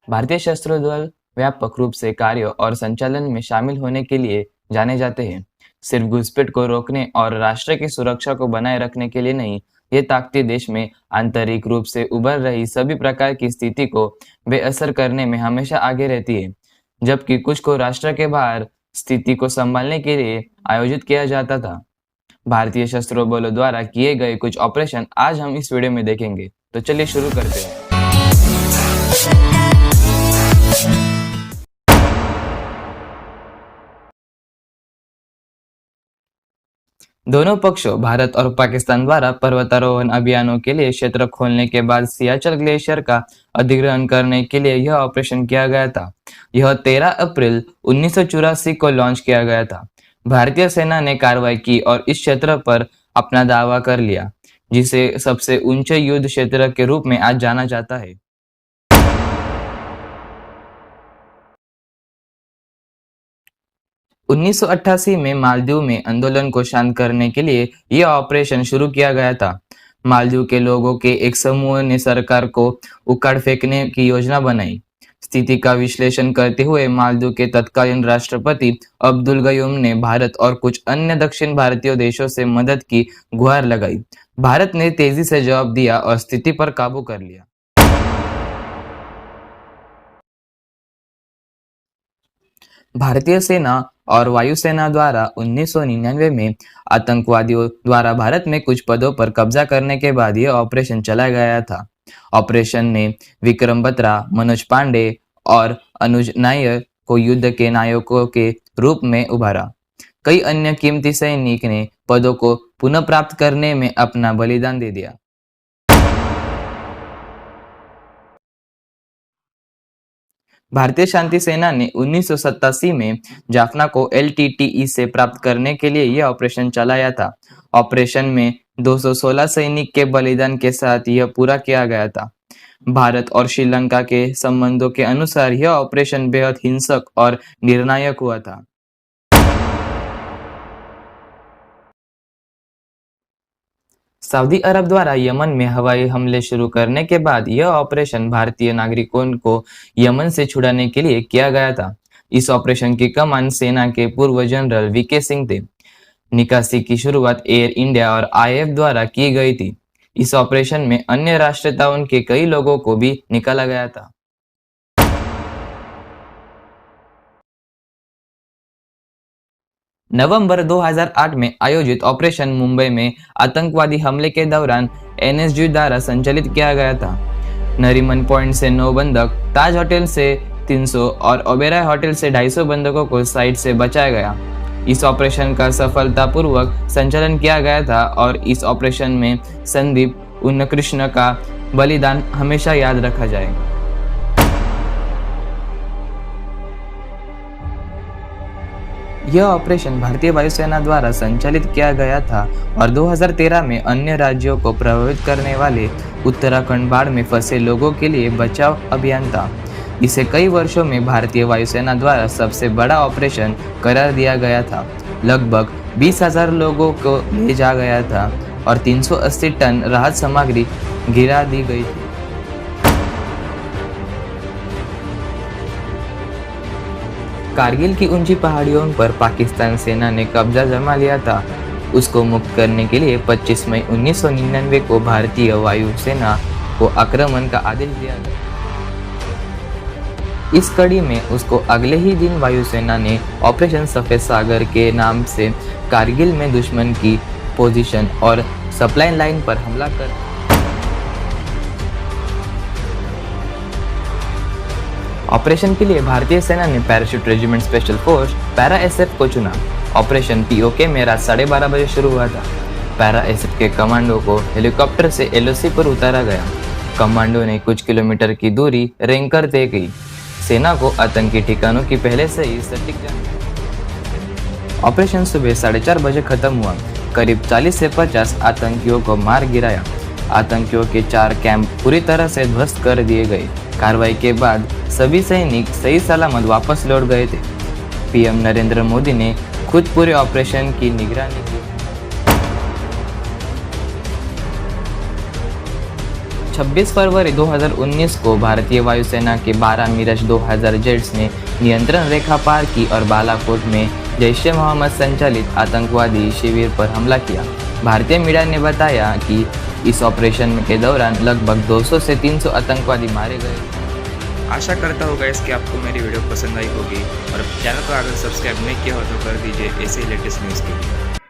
भारतीय सशस्त्र दल व्यापक रूप से कार्यों और संचालन में शामिल होने के लिए जाने जाते हैं। सिर्फ घुसपैठ को रोकने और राष्ट्र की सुरक्षा को बनाए रखने के लिए नहीं, ये ताकतें देश में आंतरिक रूप से उभर रही सभी प्रकार की स्थिति को बेअसर करने में हमेशा आगे रहती है। जबकि कुछ को राष्ट्र के बाहर स्थिति को संभालने के लिए आयोजित किया जाता था। भारतीय सशस्त्र बलों द्वारा किए गए कुछ ऑपरेशन आज हम इस वीडियो में देखेंगे। तो चलिए शुरू करते हैं। दोनों पक्षों भारत और पाकिस्तान द्वारा पर्वतारोहण अभियानों के लिए क्षेत्र खोलने के बाद सियाचिन ग्लेशियर का अधिग्रहण करने के लिए यह ऑपरेशन किया गया था। यह 13 अप्रैल 1984 को लॉन्च किया गया था। भारतीय सेना ने कार्रवाई की और इस क्षेत्र पर अपना दावा कर लिया, जिसे सबसे ऊंचे युद्ध क्षेत्र के रूप में आज जाना जाता है। उन्नीस में मालदीव में आंदोलन को शांत करने के लिए यह ऑपरेशन शुरू किया गया था। मालदीव के लोगों के एक समूह ने सरकार को उखाड़ फेंकने की योजना बनाई। स्थिति का विश्लेषण करते हुए मालदीव के तत्कालीन राष्ट्रपति अब्दुल गयूम ने भारत और कुछ अन्य दक्षिण भारतीय देशों से मदद की गुहार लगाई। भारत ने तेजी से जवाब दिया और स्थिति पर काबू कर लिया। भारतीय सेना और वायुसेना द्वारा 1999 में आतंकवादियों द्वारा भारत में कुछ पदों पर कब्जा करने के बाद यह ऑपरेशन चलाया गया था। ऑपरेशन ने विक्रम बत्रा, मनोज पांडे और अनुज नायर को युद्ध के नायकों के रूप में उभारा। कई अन्य कीमती सैनिक ने पदों को पुनः प्राप्त करने में अपना बलिदान दे दिया। भारतीय शांति सेना ने 1987 में जाफना को LTTE से प्राप्त करने के लिए यह ऑपरेशन चलाया था। ऑपरेशन में 216 सैनिक के बलिदान के साथ यह पूरा किया गया था। भारत और श्रीलंका के संबंधों के अनुसार यह ऑपरेशन बेहद हिंसक और निर्णायक हुआ था। सऊदी अरब द्वारा यमन में हवाई हमले शुरू करने के बाद यह ऑपरेशन भारतीय नागरिकों को यमन से छुड़ाने के लिए किया गया था। इस ऑपरेशन की कमान सेना के पूर्व जनरल VK सिंह थे। निकासी की शुरुआत एयर इंडिया और IAF द्वारा की गई थी। इस ऑपरेशन में अन्य राष्ट्रीयताओं के कई लोगों को भी निकाला गया था। नवंबर 2008 में आयोजित ऑपरेशन मुंबई में आतंकवादी हमले के दौरान NSG द्वारा संचालित किया गया था। नरीमन पॉइंट से 9 बंधक, ताज होटल से 300 और ओबेरॉय होटल से 250 बंधकों को साइट से बचाया गया। इस ऑपरेशन का सफलतापूर्वक संचालन किया गया था और इस ऑपरेशन में संदीप उन्नकृष्ण का बलिदान हमेशा याद रखा जाएगा। यह ऑपरेशन भारतीय वायुसेना द्वारा संचालित किया गया था और 2013 में अन्य राज्यों को प्रभावित करने वाले उत्तराखंड बाढ़ में फंसे लोगों के लिए बचाव अभियान था। इसे कई वर्षों में भारतीय वायुसेना द्वारा सबसे बड़ा ऑपरेशन करार दिया गया था। लगभग 20,000 लोगों को भेजा गया था और 380 टन राहत सामग्री गिरा दी गई थी। कारगिल की ऊंची पहाड़ियों पर पाकिस्तान सेना ने कब्जा जमा लिया था। उसको मुक्त करने के लिए 25 मई 1999 को भारतीय वायुसेना को आक्रमण का आदेश दिया गया। इस कड़ी में उसको अगले ही दिन वायुसेना ने ऑपरेशन सफेद सागर के नाम से कारगिल में दुश्मन की पोजीशन और सप्लाई लाइन पर हमला कर ऑपरेशन के लिए भारतीय सेना ने parachute regiment special force para SF को चुना। ऑपरेशन POK में रात 12:30 बजे शुरू हुआ था। पैरा SF के कमांडो को हेलीकॉप्टर से LOC पर उतारा गया। कमांडो ने कुछ किलोमीटर की दूरी रेंग कर तय की। सेना को आतंकी ठिकानों की पहले से ही सटीक जानकारी। ऑपरेशन सुबह 4:30 बजे खत्म हुआ। करीब 40 से 50 आतंकियों को मार गिराया। आतंकियों के 4 कैंप पूरी तरह से ध्वस्त कर दिए गए। कार्रवाई के बाद सभी सैनिक सही सलामत वापस लौट गए थे। PM नरेंद्र मोदी ने खुद पूरे ऑपरेशन की निगरानी की। 26 फरवरी 2019 को भारतीय वायुसेना के 12 मिराज 2000 जेट्स ने नियंत्रण रेखा पार की और बालाकोट में जैश ए मोहम्मद संचालित आतंकवादी शिविर पर हमला किया। भारतीय मीडिया ने बताया कि इस ऑपरेशन के दौरान लगभग 200 से 300 आतंकवादी मारे गए। आशा करता हूँ गाइस कि आपको मेरी वीडियो पसंद आई होगी और चैनल को अगर सब्सक्राइब नहीं किया हो तो कर दीजिए ऐसे ही लेटेस्ट न्यूज़ के लिए।